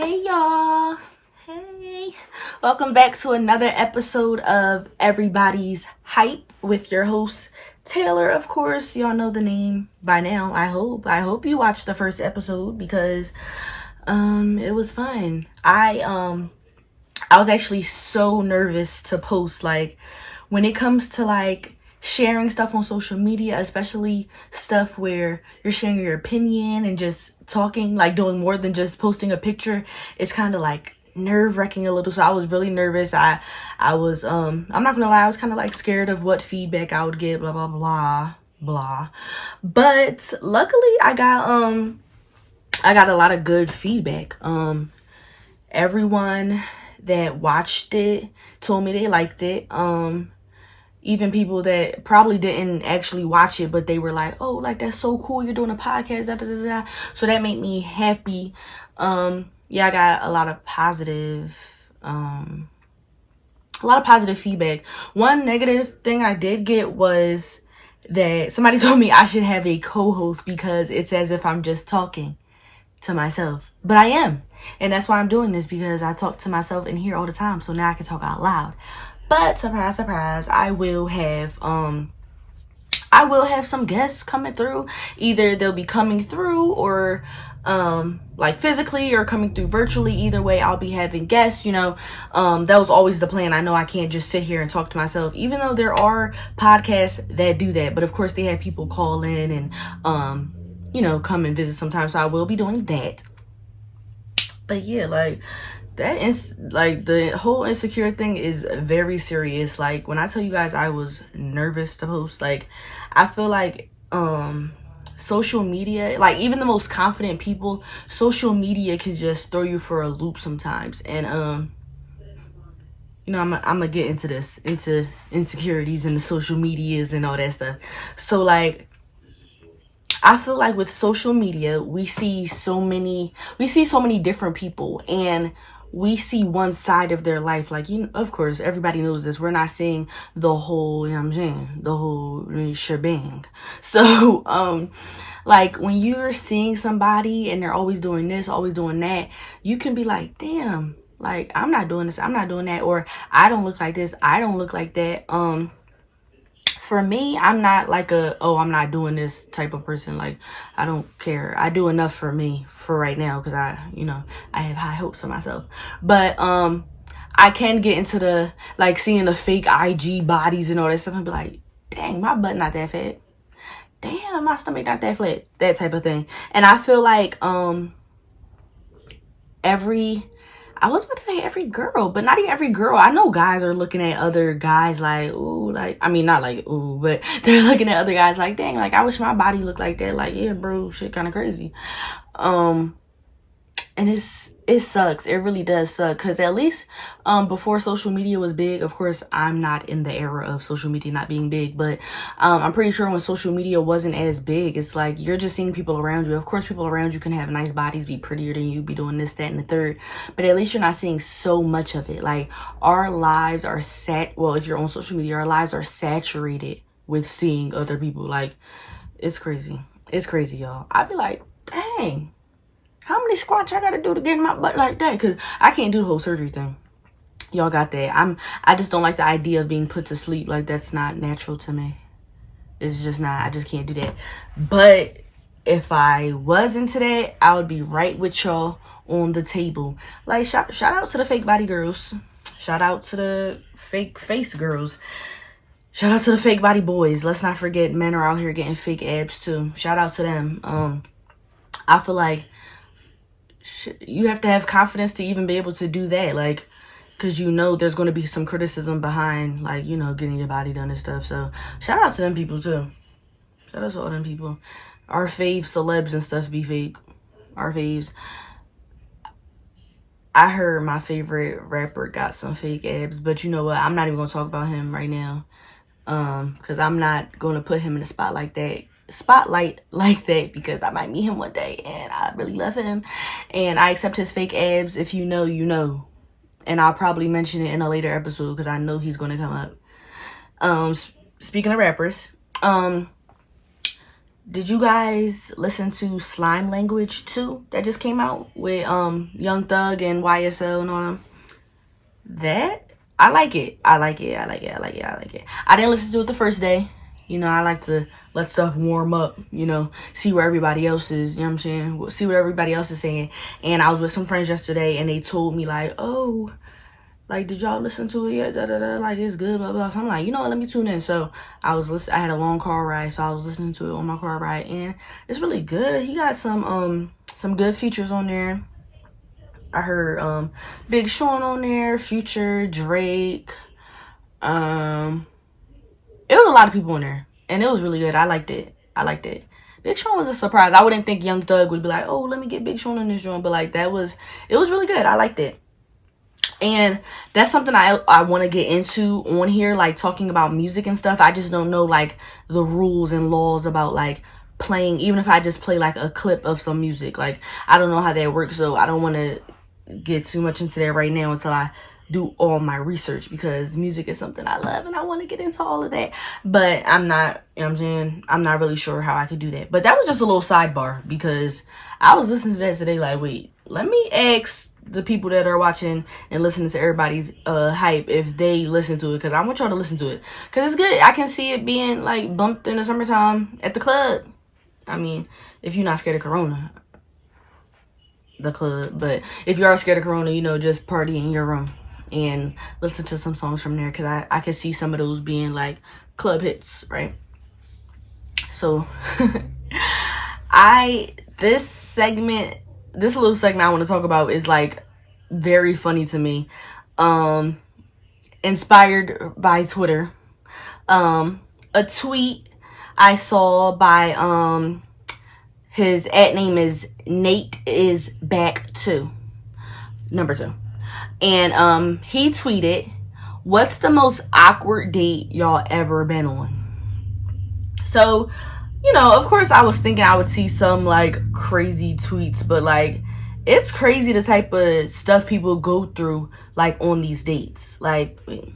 Hey y'all. Hey. Welcome back to another episode of Everybody's Hype with your host Taylor. Of course, y'all know the name by now. I hope you watched the first episode because it was fun. I was actually so nervous to post, like, when it comes to like sharing stuff on social media, especially stuff where you're sharing your opinion and just talking, like doing more than just posting a picture. It's kind of like nerve-wracking a little. So I was really nervous. I was I'm not gonna lie, I was kind of like scared of what feedback I would get, blah blah blah blah. But luckily I got a lot of good feedback. Everyone that watched it told me they liked it. Even people that probably didn't actually watch it, but they were like, "Oh, like that's so cool! You're doing a podcast." Da, da, da, da. So that made me happy. Yeah, I got a lot of positive feedback. One negative thing I did get was that somebody told me I should have a co-host because it's as if I'm just talking to myself, but I am. And that's why I'm doing this, because I talk to myself in here all the time, so now I can talk out loud. But surprise, surprise, I will have some guests coming through. Either they'll be coming through or like physically or coming through virtually. Either way, I'll be having guests, that was always the plan. I know I can't just sit here and talk to myself, even though there are podcasts that do that, but of course they have people call in and come and visit sometimes, so I will be doing that. But yeah, like that is like the whole insecure thing is very serious. Like when I tell you guys I was nervous to post, like I feel like social media, like even the most confident people, social media can just throw you for a loop sometimes. And I'm gonna get into insecurities and the social medias and all that stuff. So like I feel like with social media, we see so many different people, and we see one side of their life. Like, of course, everybody knows this. We're not seeing the whole, the whole shebang. So, like when you're seeing somebody and they're always doing this, always doing that, you can be like, damn, like I'm not doing this, I'm not doing that, or I don't look like this, I don't look like that. For me, I'm not like I'm not doing this type of person. Like, I don't care. I do enough for me for right now because I have high hopes for myself. But I can get into the like seeing the fake IG bodies and all that stuff and be like, dang, my butt not that fat. Damn, my stomach not that flat. That type of thing. And I feel like I was about to say every girl, but not even every girl. I know guys are looking at other guys like, ooh, like, I mean, not like, ooh, but they're looking at other guys like, dang, like, I wish my body looked like that. Like, yeah, bro, shit kind of crazy. And it sucks. It really does suck. Because at least before social media was big, of course, I'm not in the era of social media not being big, but I'm pretty sure when social media wasn't as big, it's like you're just seeing people around you. Of course, people around you can have nice bodies, be prettier than you, be doing this, that, and the third, but at least you're not seeing so much of it. Like our lives are if you're on social media, our lives are saturated with seeing other people. Like it's crazy. It's crazy, y'all. I'd be like, dang. How many squats I gotta do to get in my butt like that? Because I can't do the whole surgery thing. Y'all got that. I just don't like the idea of being put to sleep. Like, that's not natural to me. It's just not. I just can't do that. But if I was into that, I would be right with y'all on the table. Like, shout out to the fake body girls. Shout out to the fake face girls. Shout out to the fake body boys. Let's not forget men are out here getting fake abs too. Shout out to them. I feel like you have to have confidence to even be able to do that, like, because there's going to be some criticism behind, like, getting your body done and stuff. So shout out to them people too. Shout out to all them people. Our fave celebs and stuff be fake. Our faves. I heard my favorite rapper got some fake abs, but you know what, I'm not even going to talk about him right now, because I'm not going to put him in the spotlight like that because I might meet him one day and I really love him and I accept his fake abs. If you know, you know. And I'll probably mention it in a later episode because I know he's going to come up. Speaking of rappers, Did you guys listen to Slime Language 2 that just came out with Young Thug and YSL and all them? That I like it. I like it. I like it. I like it. I like it. I didn't listen to it the first day. You know, I like to let stuff warm up, you know, see where everybody else is, you know what I'm saying? See what everybody else is saying. And I was with some friends yesterday and they told me like, oh, like, did y'all listen to it yet? Da, da, da, like, it's good, blah, blah. So I'm like, you know what, let me tune in. So I was listening. I had a long car ride, so I was listening to it on my car ride, and it's really good. He got some good features on there. I heard Big Sean on there, Future, Drake. It was a lot of people on there, and it was really good. I liked it. I liked it. Big Sean was a surprise. I wouldn't think Young Thug would be like, oh, let me get Big Sean on this joint, but like it was really good. I liked it. And that's something I want to get into on here, like talking about music and stuff. I just don't know like the rules and laws about like playing, even if I just play like a clip of some music. Like I don't know how that works, so I don't want to get too much into that right now until I do all my research, because music is something I love and I want to get into all of that. But I'm not, you know what I'm saying, I'm not really sure how I could do that. But that was just a little sidebar, because I was listening to that today like, wait, let me ask the people that are watching and listening to everybody's hype if they listen to it, because I want y'all to listen to it, because it's good. I can see it being like bumped in the summertime at the club. I mean, if you're not scared of corona, the club. But if you are scared of corona, you know, just party in your room and listen to some songs from there, because I can see some of those being like club hits, right? So this little segment I want to talk about is like very funny to me. Inspired by Twitter. A tweet I saw by his ad name is Nate is back 2, number 2. And he tweeted, what's the most awkward date y'all ever been on? So, you know, of course I was thinking I would see some like crazy tweets, but like it's crazy the type of stuff people go through like on these dates. Like, wait,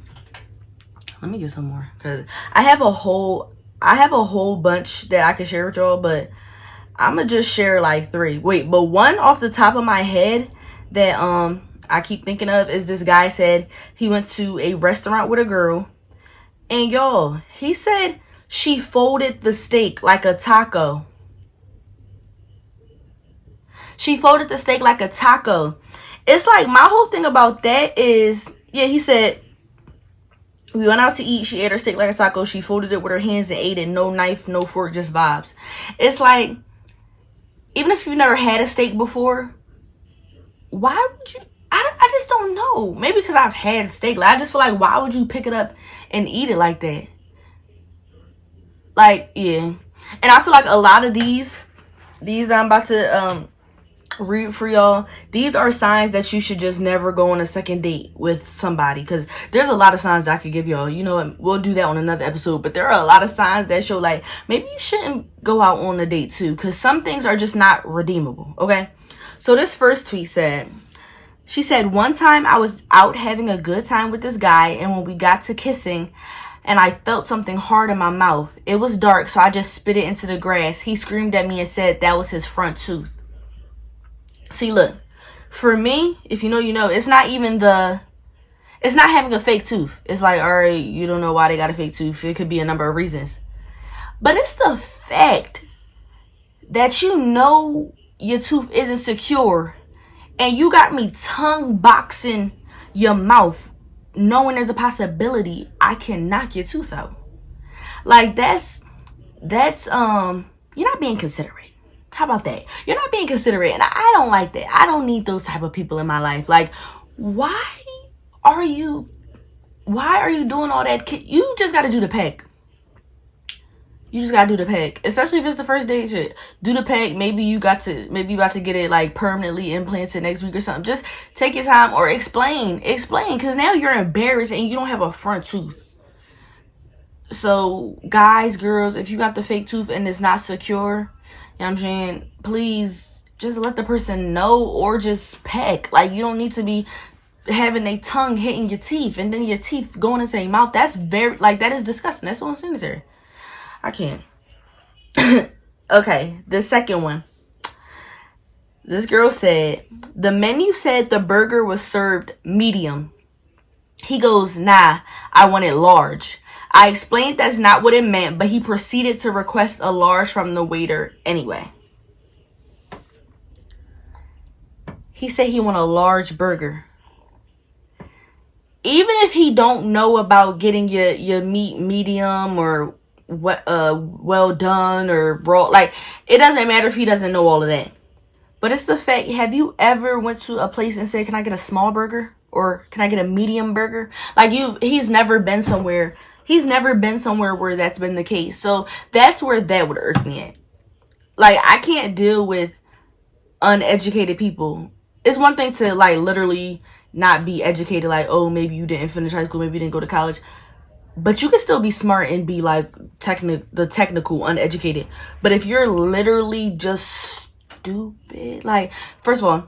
let me get some more, because I have a whole bunch that I can share with y'all, but I'm gonna just share like 3. Wait, but one off the top of my head that I keep thinking of is this guy said he went to a restaurant with a girl, and y'all, he said she folded the steak like a taco. She folded the steak like a taco. It's like, my whole thing about that is, yeah, he said, we went out to eat. She ate her steak like a taco. She folded it with her hands and ate it. No knife, no fork, just vibes. It's like, even if you've never had a steak before, why would you? I just don't know. Maybe because I've had steak. Like, I just feel like, why would you pick it up and eat it like that? Like, yeah. And I feel like a lot of these that I'm about to read for y'all, these are signs that you should just never go on a second date with somebody, because there's a lot of signs I could give y'all. You know what, we'll do that on another episode, but there are a lot of signs that show like maybe you shouldn't go out on a date too, because some things are just not redeemable. Okay, so this first tweet said, she said, one time I was out having a good time with this guy, and when we got to kissing and I felt something hard in my mouth, it was dark, so I just spit it into the grass. He screamed at me and said that was his front tooth. See, look, for me, if you know, you know, it's not having a fake tooth. It's like, all right, you don't know why they got a fake tooth. It could be a number of reasons. But it's the fact that you know your tooth isn't secure and you got me tongue boxing your mouth knowing there's a possibility I can knock your tooth out. Like, that's you're not being considerate. How about that? You're not being considerate, and I don't like that. I don't need those type of people in my life. Like, why are you doing all that? You just got to do the peck. You just got to do the peck, especially if it's the first date shit. Do the peck. Maybe you about to get it like permanently implanted next week or something. Just take your time, or explain, because now you're embarrassed and you don't have a front tooth. So guys, girls, if you got the fake tooth and it's not secure, you know what I'm saying, please just let the person know, or just peck. Like, you don't need to be having a tongue hitting your teeth and then your teeth going into your mouth. That's very, like, that is disgusting. That's unsanitary. I can't. Okay, the second one. This girl said, the menu said the burger was served medium. He goes, nah, I want it large. I explained that's not what it meant, but he proceeded to request a large from the waiter anyway. He said he want a large burger. Even if he don't know about getting your meat medium or what well done or raw, like it doesn't matter if he doesn't know all of that. But it's the fact, have you ever went to a place and said, can I get a small burger? Or can I get a medium burger? Like he's never been somewhere. He's never been somewhere where that's been the case. So that's where that would irk me at. Like, I can't deal with uneducated people. It's one thing to, like, literally not be educated. Like, oh, maybe you didn't finish high school. Maybe you didn't go to college. But you can still be smart and be, like, the technical, uneducated. But if you're literally just stupid, like, first of all,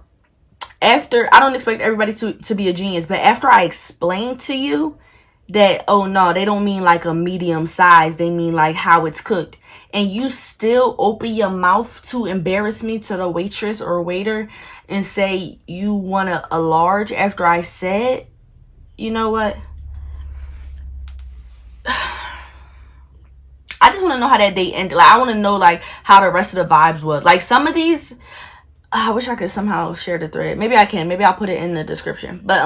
after, I don't expect everybody to be a genius, but after I explain to you that, oh no, they don't mean like a medium size, they mean like how it's cooked, and you still open your mouth to embarrass me to the waitress or waiter and say you want a large after I said, you know what? I just want to know how that date ended. Like, I want to know like how the rest of the vibes was. Like some of these, I wish I could somehow share the thread. Maybe I can. Maybe I'll put it in the description. But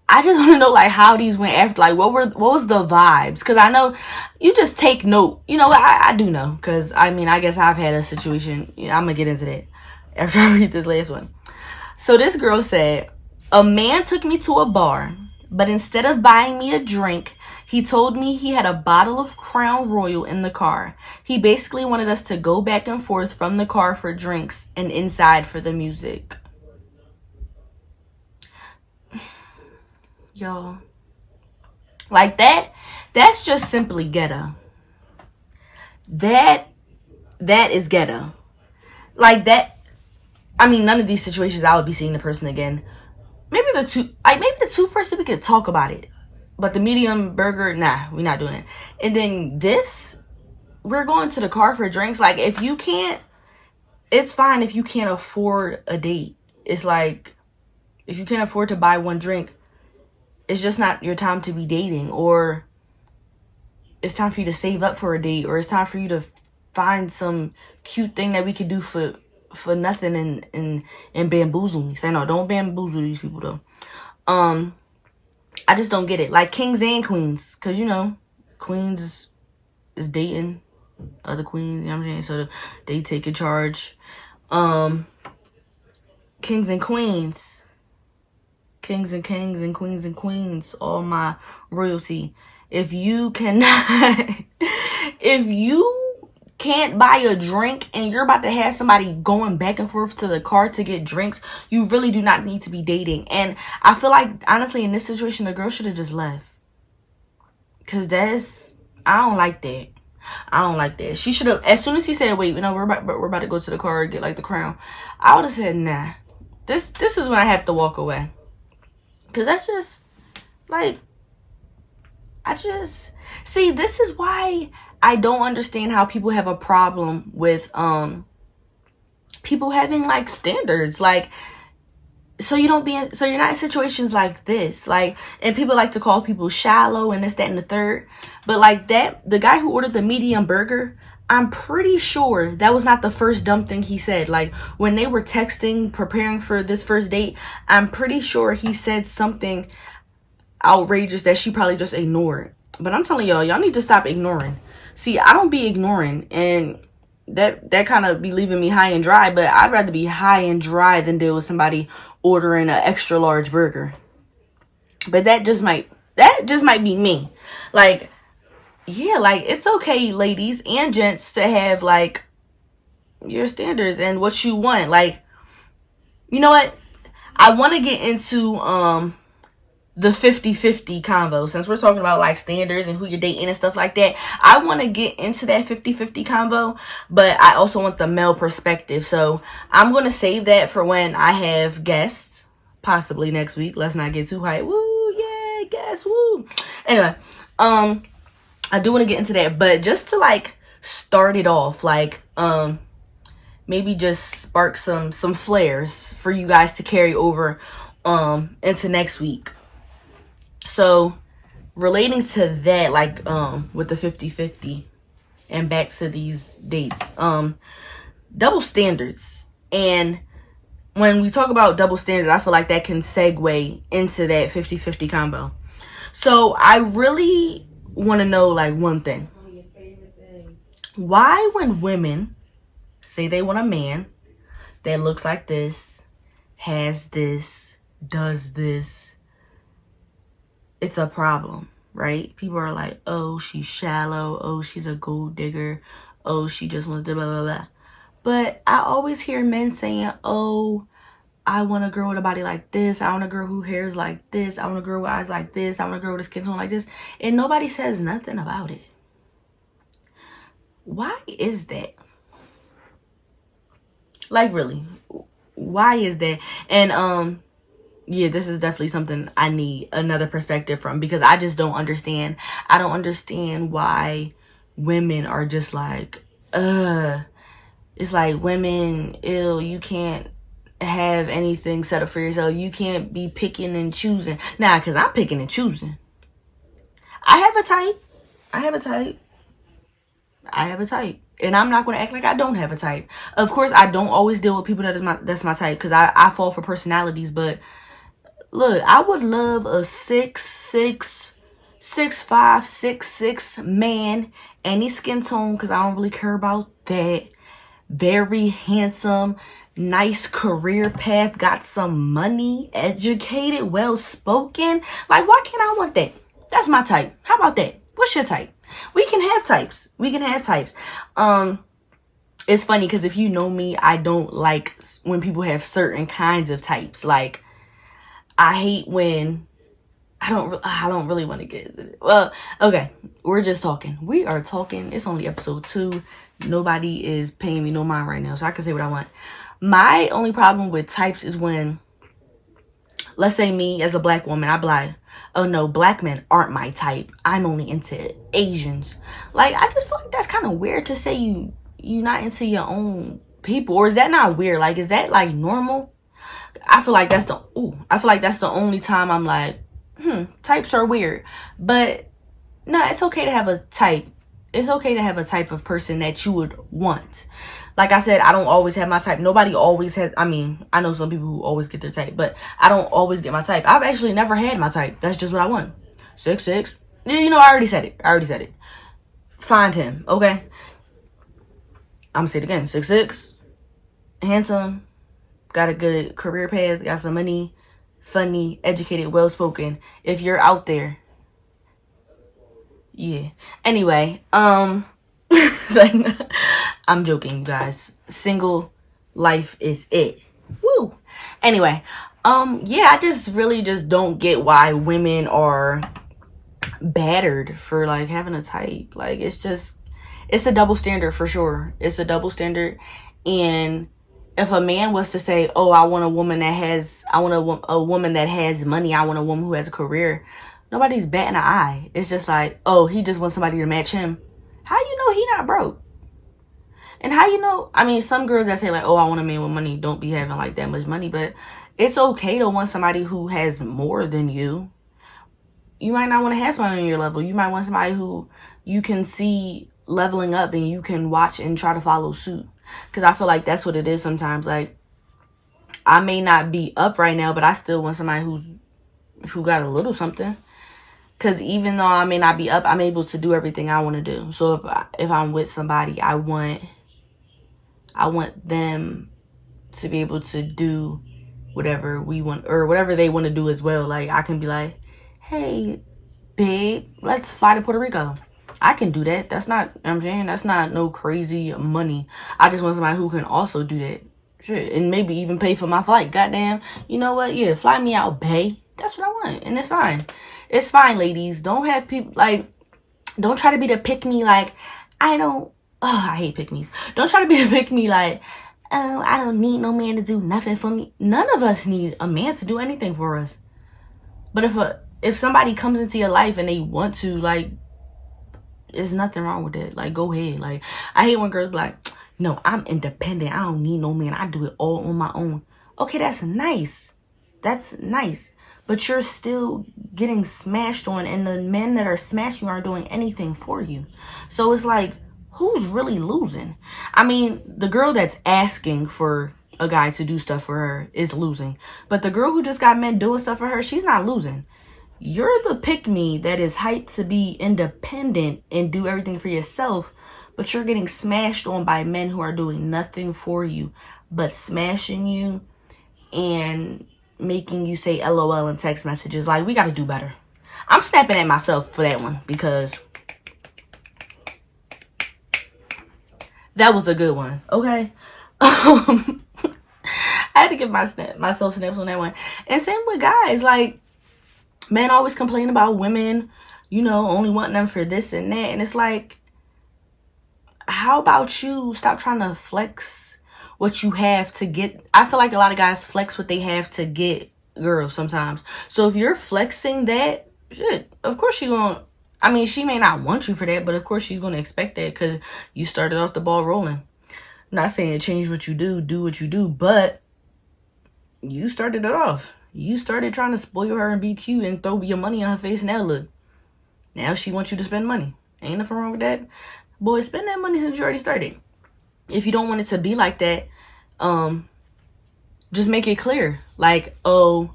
I just want to know like how these went after. Like what was the vibes? Because I know you just take note. You know, I do know. Because I mean, I guess I've had a situation. I'm gonna get into that after I read this last one. So this girl said, a man took me to a bar, but instead of buying me a drink, he told me he had a bottle of Crown Royal in the car. He basically wanted us to go back and forth from the car for drinks and inside for the music. Y'all, like that's just simply ghetto. That is ghetto. Like that, I mean, none of these situations I would be seeing the person again. Maybe the toothbrush, we could talk about it. But the medium burger, nah, we're not doing it. And then this, we're going to the car for drinks. Like, if you can't, it's fine if you can't afford a date. It's like, if you can't afford to buy one drink, it's just not your time to be dating. Or it's time for you to save up for a date. Or it's time for you to find some cute thing that we could do for nothing and bamboozle me. Say no, don't bamboozle these people though. I just don't get it. Like kings and queens, cause you know, queens is dating other queens. You know what I'm saying? So they take in charge. Kings and queens, kings and kings and queens and queens, all my royalty. If you cannot, if you can't buy a drink and you're about to have somebody going back and forth to the car to get drinks, you really do not need to be dating. And I feel like, honestly, in this situation, the girl should have just left. Because I don't like that. I don't like that. She should have, as soon as he said, wait, you know, we're about to go to the car and get like the crown, I would have said, nah. This is when I have to walk away. Because that's just, like, see, this is why I don't understand how people have a problem with people having like standards. Like, so you're not in situations like this. Like, and people like to call people shallow and this, that, and the third. But like that, the guy who ordered the medium burger, I'm pretty sure that was not the first dumb thing he said. Like when they were texting, preparing for this first date, I'm pretty sure he said something outrageous that she probably just ignored. But I'm telling y'all need to stop ignoring. See, I don't be ignoring, and that kind of be leaving me high and dry, but I'd rather be high and dry than deal with somebody ordering an extra large burger. But that just might be me. Like, yeah, like it's okay, ladies and gents, to have like your standards and what you want. Like, you know what? I want to get into the 50-50 convo, since we're talking about like standards and who you're dating and stuff like that. I want to get into that 50-50 convo, but I also want the male perspective. So I'm going to save that for when I have guests, possibly next week. Let's not get too hyped. Woo, yeah, guests, woo. Anyway, I do want to get into that, but just to like start it off. Like, maybe just spark some flares for you guys to carry over into next week. So relating to that, like with the 50-50 and back to these dates, double standards. And when we talk about double standards, I feel like that can segue into that 50-50 combo. So I really want to know, like, one thing. Why, when women say they want a man that looks like this, has this, does this, it's a problem, right? People are like, oh, she's shallow. Oh, she's a gold digger. Oh, she just wants to blah, blah, blah. But I always hear men saying, oh, I want a girl with a body like this. I want a girl who hair's like this. I want a girl with eyes like this. I want a girl with a skin tone like this. And nobody says nothing about it. Why is that? Like, really, why is that? And yeah, this is definitely something I need another perspective from, because I just don't understand. I don't understand why women are just like, it's like, women, ew, you can't have anything set up for yourself. You can't be picking and choosing. Nah, because I'm picking and choosing. I have a type. And I'm not going to act like I don't have a type. Of course, I don't always deal with people that's my type, because I fall for personalities. But look, I would love a 6'6", 6'5", 6'6" man, any skin tone, because I don't really care about that. Very handsome, nice career path, got some money, educated, well spoken. Like, why can't I want that? That's my type. How about that? What's your type? We can have types. It's funny because if you know me, I don't like when people have certain kinds of types. Like, I hate when I don't really want to get. Well, okay, we're just talking. We are talking. It's only episode 2. Nobody is paying me no mind right now, so I can say what I want. My only problem with types is when, let's say me as a black woman, I be like, oh no, black men aren't my type. I'm only into Asians. Like, I just feel like that's kind of weird to say you not into your own people. Or is that not weird? Like, is that like normal? I feel like that's the only time I'm like, types are weird. But no, it's okay to have a type. It's okay to have a type of person that you would want. Like I said, I don't always have my type. Nobody always has. I mean, I know some people who always get their type, but I don't always get my type. I've actually never had my type. That's just what I want. 6'6". You know, I already said it. Find him, okay? I'm gonna say it again. 6'6", handsome, got a good career path, got some money, funny, educated, well spoken. If you're out there, yeah. Anyway, I'm joking, you guys. Single life is it. Woo. Anyway, yeah, I just really just don't get why women are battered for like having a type. Like, it's a double standard for sure. It's a double standard. And if a man was to say, oh, I want a woman that has money, I want a woman who has a career, nobody's batting an eye. It's just like, oh, he just wants somebody to match him. How you know he not broke? And how you know, I mean, some girls that say like, oh, I want a man with money don't be having like that much money, but it's okay to want somebody who has more than you. You might not want to have somebody on your level. You might want somebody who you can see leveling up and you can watch and try to follow suit. Because I feel like that's what it is sometimes. Like, I may not be up right now, but I still want somebody who got a little something. Because even though I may not be up, I'm able to do everything I want to do. So if I'm with somebody, I want them to be able to do whatever we want, or whatever they want to do as well. Like, I can be like, hey, babe, let's fly to Puerto Rico. I can do that. That's not, you know what I'm saying, that's not no crazy money. I just want somebody who can also do that. Shit. And maybe even pay for my flight. Goddamn. You know what? Yeah, fly me out, bae. That's what I want. And it's fine. It's fine, ladies. Don't have people, like, don't try to be the pick-me, like, I hate pick-me's. Don't try to be the pick-me, like, oh, I don't need no man to do nothing for me. None of us need a man to do anything for us. But if somebody comes into your life and they want to, like, There's nothing wrong with it. Like, go ahead. Like, I hate when girls be like, no, I'm independent. I don't need no man. I do it all on my own. Okay, that's nice. That's nice. But you're still getting smashed on, and the men that are smashing you aren't doing anything for you. So it's like, who's really losing? I mean, the girl that's asking for a guy to do stuff for her is losing. But the girl who just got men doing stuff for her, she's not losing. You're the pick-me that is hyped to be independent and do everything for yourself, but you're getting smashed on by men who are doing nothing for you but smashing you and making you say LOL in text messages. Like, we got to do better. I'm snapping at myself for that one because that was a good one. Okay. I had to give myself snaps on that one. And same with guys. Like, men always complain about women, you know, only wanting them for this and that. And it's like, how about you stop trying to flex what you have to get? I feel like a lot of guys flex what they have to get girls sometimes. So if you're flexing that, shit, of course she gonna, I mean, she may not want you for that, but of course she's gonna expect that because you started off the ball rolling. I'm not saying change what you do what you do, but you started it off. You started trying to spoil her and be cute and throw your money on her face. Now look, now she wants you to spend money. Ain't nothing wrong with that. Boy, spend that money since you already started. If you don't want it to be like that, just make it clear. Like, oh,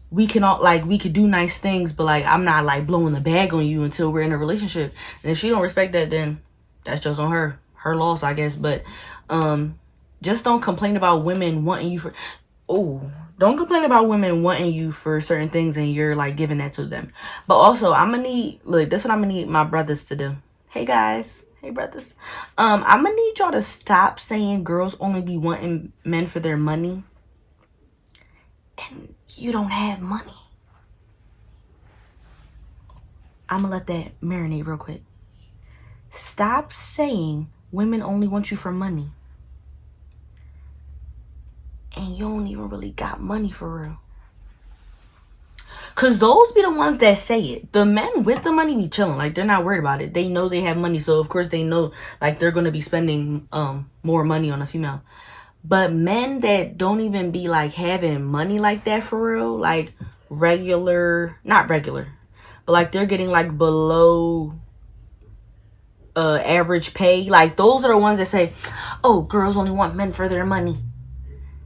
we can all, like, we could do nice things, but like, I'm not like blowing the bag on you until we're in a relationship. And if she don't respect that, then that's just on her loss, I guess. But just don't complain about women wanting you for, don't complain about women wanting you for certain things and you're like giving that to them. But also, this is what I'm gonna need my brothers to do. Hey guys, hey brothers. I'm gonna need y'all to stop saying girls only be wanting men for their money and you don't have money. I'm gonna let that marinate real quick. Stop saying women only want you for money and you don't even really got money for real. Cause those be the ones that say it. The men with the money be chilling. Like, they're not worried about it. They know they have money, so of course they know like they're gonna be spending more money on a female. But men that don't even be like having money like that for real, like not regular, but like they're getting like below average pay. Like, those are the ones that say, oh, girls only want men for their money.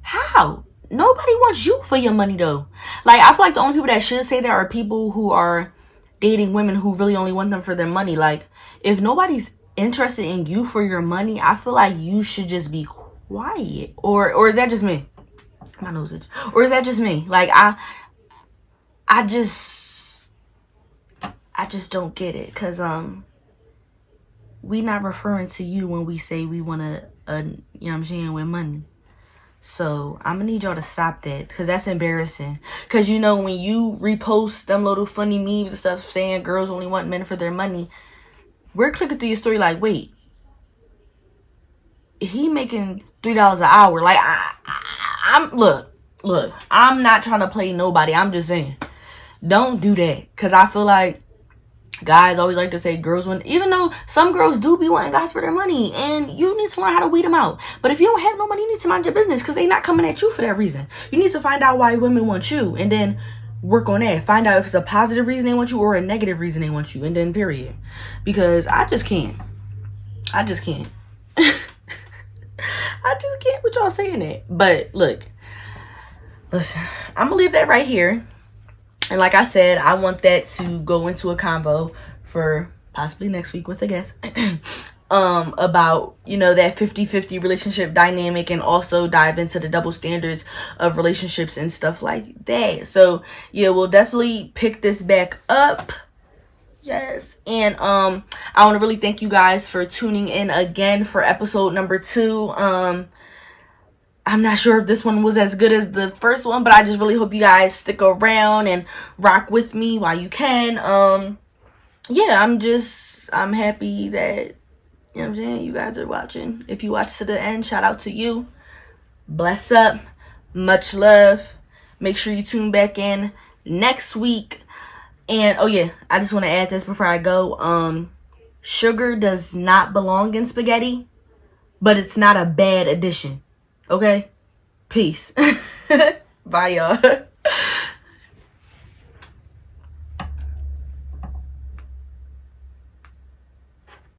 How? Nobody wants you for your money though. Like, I feel like the only people that should say that are people who are dating women who really only want them for their money. Like, if nobody's interested in you for your money, I feel like you should just be quiet. Or is that just me? My nose itch. Or is that just me? Like, I just don't get it. Cause we not referring to you when we say we want you know what I'm saying, with money. So I'm gonna need y'all to stop that, because that's embarrassing. Because, you know, when you repost them little funny memes and stuff saying girls only want men for their money, we're clicking through your story like, wait, he making $3 an hour. Like, I'm look, I'm not trying to play nobody. I'm just saying, don't do that. Because I feel like guys always like to say girls want, even though some girls do be wanting guys for their money, and you need to learn how to weed them out. But if you don't have no money, you need to mind your business, because they not coming at you for that reason. You need to find out why women want you, and then work on that. Find out if it's a positive reason they want you or a negative reason they want you, and then period. Because I just can't I just can't with y'all saying that. But look, listen, I'm gonna leave that right here. And like I said, I want that to go into a combo for possibly next week with a guest about, you know, that 50-50 relationship dynamic, and also dive into the double standards of relationships and stuff like that. So yeah, we'll definitely pick this back up. Yes. And I want to really thank you guys for tuning in again for episode number 2. I'm not sure if this one was as good as the first one, but I just really hope you guys stick around and rock with me while you can. Yeah, I'm happy that, you know what I'm saying, you guys are watching. If you watch to the end, shout out to you. Bless up. Much love. Make sure you tune back in next week. And oh yeah, I just want to add this before I go. Sugar does not belong in spaghetti, but it's not a bad addition. Okay? Peace. Bye, y'all.